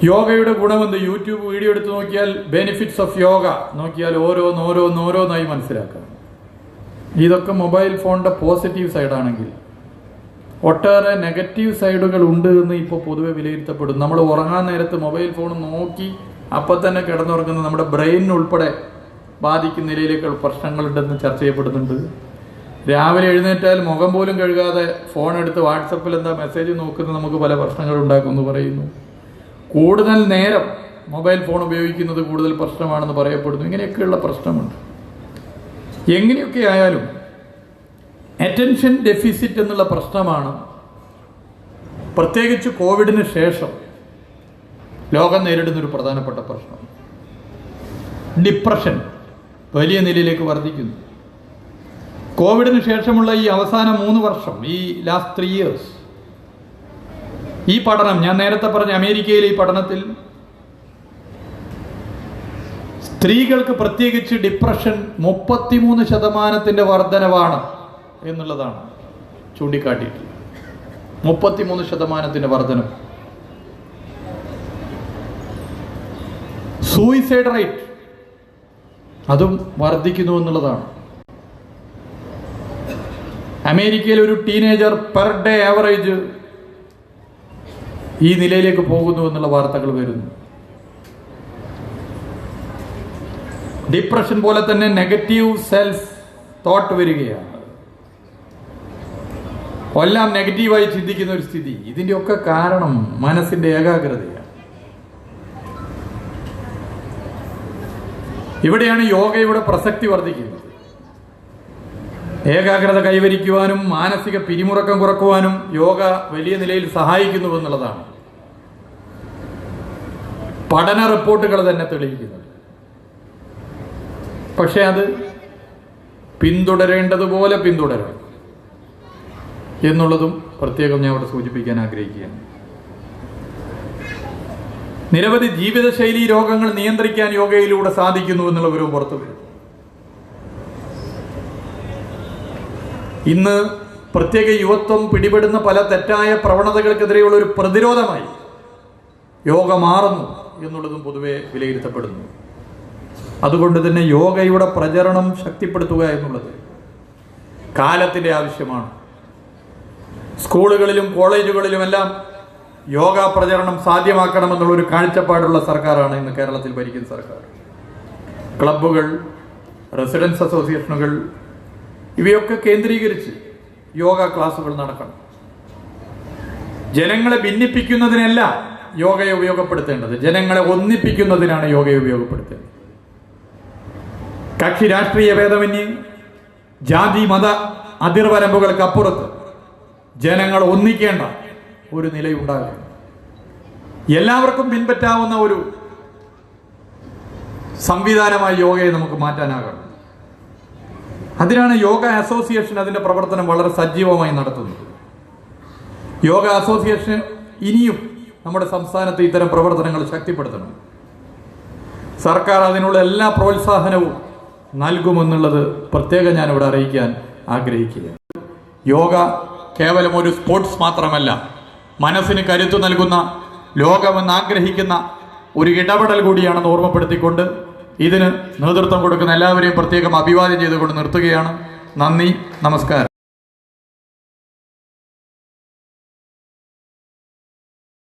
യോഗയുടെ ഗുണമെന്ത്? YouTube video എടുത്ത് നോക്കിയാൽ ബെനിഫിറ്റ്സ് ഓഫ് യോഗ നോക്കിയാൽ ഓരോന്നോരോന്നോരോന്നായി മനസ്സിലാക്കാം. ഇതൊക്കെ മൊബൈൽ ഫോണിന്റെ പോസിറ്റീവ് സൈഡാണെങ്കിൽ ഒട്ടേറെ നെഗറ്റീവ് സൈഡുകൾ ഉണ്ട് എന്ന് ഇപ്പോൾ പൊതുവെ വിലയിരുത്തപ്പെടും. നമ്മൾ ഉറങ്ങാൻ നേരത്ത് മൊബൈൽ ഫോൺ നോക്കി അപ്പം തന്നെ കിടന്നുറങ്ങുന്ന നമ്മുടെ ബ്രെയിനുൾപ്പെടെ ബാധിക്കുന്ന നിലയിലേക്കുള്ള പ്രശ്നങ്ങളുണ്ടെന്ന് ചർച്ച ചെയ്യപ്പെടുന്നുണ്ട്. രാവിലെ എഴുന്നേറ്റാൽ മുഖം പോലും കഴുകാതെ ഫോൺ എടുത്ത് വാട്സപ്പിൽ എന്താ മെസ്സേജ് നോക്കുന്നത് നമുക്ക് പല പ്രശ്നങ്ങൾ ഉണ്ടാക്കുമെന്ന് പറയുന്നു. കൂടുതൽ നേരം മൊബൈൽ ഫോൺ ഉപയോഗിക്കുന്നത് കൂടുതൽ പ്രശ്നമാണെന്ന് പറയപ്പെടുന്നു. ഇങ്ങനെയൊക്കെയുള്ള പ്രശ്നമുണ്ട്. എങ്ങനെയൊക്കെ ആയാലും അറ്റൻഷൻ ഡെഫിസിറ്റ് എന്നുള്ള പ്രശ്നമാണ് പ്രത്യേകിച്ച് കോവിഡിന് ശേഷം ലോകം നേരിടുന്നൊരു പ്രധാനപ്പെട്ട പ്രശ്നം. ഡിപ്രഷൻ വലിയ നിലയിലേക്ക് വർദ്ധിക്കുന്നു. കോവിഡിന് ശേഷമുള്ള ഈ അവസാന 3 വർഷം, ഈ ലാസ്റ്റ് 3 years, ഈ പഠനം, ഞാൻ നേരത്തെ പറഞ്ഞ അമേരിക്കയിലെ ഈ പഠനത്തിൽ സ്ത്രീകൾക്ക് പ്രത്യേകിച്ച് ഡിപ്രഷൻ 33% വർധനവാണ് എന്നുള്ളതാണ് ചൂണ്ടിക്കാട്ടിയിട്ടുള്ളത്. 33% വർധനം. സൂയിസൈഡ് റേറ്റ് അതും വർദ്ധിക്കുന്നു എന്നുള്ളതാണ്. അമേരിക്കയിൽ ഒരു ടീനേജർ പെർ ഡേ ആവറേജ് ഈ നിലയിലേക്ക് പോകുന്നു എന്നുള്ള വാർത്തകൾ വരുന്നു. ഡിപ്രഷൻ പോലെ തന്നെ നെഗറ്റീവ് സെൽഫ് തോട്ട് വരികയാണ്. എല്ലാം നെഗറ്റീവായി ചിന്തിക്കുന്ന ഒരു സ്ഥിതി. ഇതിൻ്റെയൊക്കെ കാരണം മനസ്സിന്റെ ഏകാഗ്രതയാണ്. ഇവിടെയാണ് യോഗയുടെ പ്രസക്തി വർദ്ധിക്കുന്നത്. ഏകാഗ്രത കൈവരിക്കുവാനും മാനസിക പിരിമുറക്കം കുറക്കുവാനും യോഗ വലിയ നിലയിൽ സഹായിക്കുന്നു എന്നുള്ളതാണ് പഠന റിപ്പോർട്ടുകൾ തന്നെ തെളിയിക്കുന്നത്. പക്ഷെ അത് പിന്തുടരേണ്ടതുപോലെ പിന്തുടരണം എന്നുള്ളതും പ്രത്യേകം ഞാൻ ഇവിടെ സൂചിപ്പിക്കാൻ ആഗ്രഹിക്കുകയാണ്. നിരവധി ജീവിതശൈലി രോഗങ്ങൾ നിയന്ത്രിക്കാൻ യോഗയിലൂടെ സാധിക്കുന്നു എന്നുള്ള വിവരവും പുറത്തു വരും. ഇന്ന് പ്രത്യേക യുവത്വം പിടിപെടുന്ന പല തെറ്റായ പ്രവണതകൾക്കെതിരെയുള്ള ഒരു പ്രതിരോധമായി യോഗ മാറുന്നു എന്നുള്ളതും പൊതുവെ വിലയിരുത്തപ്പെടുന്നു. അതുകൊണ്ട് തന്നെ യോഗയുടെ പ്രചരണം ശക്തിപ്പെടുത്തുക എന്നുള്ളത് കാലത്തിന്റെ ആവശ്യമാണ്. സ്കൂളുകളിലും കോളേജുകളിലുമെല്ലാം യോഗ പ്രചരണം സാധ്യമാക്കണമെന്നുള്ള ഒരു കാഴ്ചപ്പാടുള്ള സർക്കാരാണ് ഇന്ന് കേരളത്തിൽ ഭരിക്കുന്ന സർക്കാർ. ക്ലബ്ബുകൾ, റെസിഡൻസ് അസോസിയേഷനുകൾ ഇവയൊക്കെ കേന്ദ്രീകരിച്ച് യോഗ ക്ലാസുകൾ നടക്കണം. ജനങ്ങളെ ഭിന്നിപ്പിക്കുന്നതിനല്ല യോഗയെ ഉപയോഗപ്പെടുത്തേണ്ടത്, ജനങ്ങളെ ഒന്നിപ്പിക്കുന്നതിനാണ് യോഗയെ ഉപയോഗപ്പെടുത്തേണ്ടത്. കക്ഷി രാഷ്ട്രീയ ഭേദമന്യേ ജാതി മത അതിർവരമ്പുകൾക്കപ്പുറത്ത് ജനങ്ങൾ ഒന്നിക്കേണ്ട ഒരു നിലയുണ്ടാകും. എല്ലാവർക്കും പിൻപറ്റാവുന്ന ഒരു സംവിധാനമായി യോഗയെ നമുക്ക് മാറ്റാനാകണം. അതിനാണ് യോഗ അസോസിയേഷൻ അതിന്റെ പ്രവർത്തനം വളരെ സജീവമായി നടത്തുന്നത്. യോഗ അസോസിയേഷൻ ഇനിയും നമ്മുടെ സംസ്ഥാനത്ത് ഇത്തരം പ്രവർത്തനങ്ങൾ ശക്തിപ്പെടുത്തണം. സർക്കാർ അതിനുള്ള എല്ലാ പ്രോത്സാഹനവും നൽകുമെന്നുള്ളത് പ്രത്യേകം ഞാനിവിടെ അറിയിക്കാൻ ആഗ്രഹിക്കുകയാണ്. യോഗ കേവലം ഒരു സ്പോർട്സ് മാത്രമല്ല, മനസ്സിന് കരുത്തു നൽകുന്ന, ലോകമെന്ന് ആഗ്രഹിക്കുന്ന ഒരു ഇടപെടൽ കൂടിയാണെന്ന് ഓർമ്മപ്പെടുത്തിക്കൊണ്ട് ഇതിന് നേതൃത്വം കൊടുക്കുന്ന എല്ലാവരെയും പ്രത്യേകം അഭിവാദ്യം ചെയ്തുകൊണ്ട് നിർത്തുകയാണ്. നന്ദി, നമസ്കാരം.